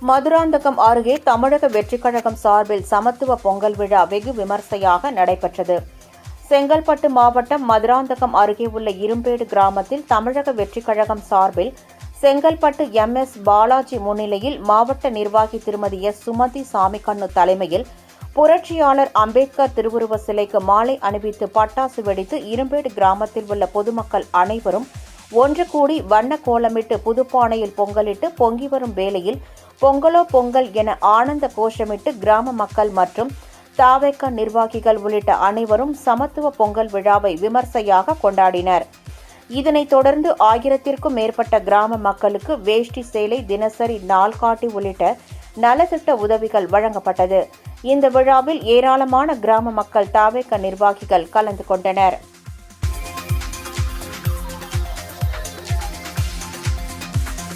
மதுராந்தகம் அருகே தமிழக வெற்றிக் கழகம் சார்பில் சமத்துவ பொங்கல் விழா வெகு விமர்சையாக நடைபெற்றது. செங்கல்பட்டு மாவட்டம் மதுராந்தகம் அருகே உள்ள இரும்பேடு கிராமத்தில் தமிழக வெற்றிக் கழகம் சார்பில் செங்கல்பட்டு MS பாலாஜி முன்னிலையில் மாவட்ட நிர்வாகி திருமதி S சுமதி சாமிக்கண்ணு தலைமையில் புரட்சியாளர் அம்பேத்கர் திருவுருவ சிலைக்கு மாலை அணிவித்து பட்டாசு வெடித்து இரும்பேடு கிராமத்தில் உள்ள பொதுமக்கள் அனைவரும் ஒன்று கூடி வண்ண கோலமிட்டு புதுப்பானையில் பொங்கலிட்டு பொங்கி வரும் வேளையில் பொங்கலோ பொங்கல் என ஆனந்த கோஷமிட்டு கிராம மக்கள் மற்றும் தாவேக நிர்வாகிகள் உள்ளிட்ட அனைவரும் சமத்துவ பொங்கல் விழாவை விமர்சையாக கொண்டாடினர். இதனைத் தொடர்ந்து 1000த்திற்கும் மேற்பட்ட கிராம மக்களுக்கு வேஷ்டி சேலை, தினசரி நாள்காட்டி உள்ளிட்ட நலத்திட்ட உதவிகள் வழங்கப்பட்டது. இந்த விழாவில் ஏராளமான கிராம மக்கள் தாவேக நிர்வாகிகள் கலந்து கொண்டனர்.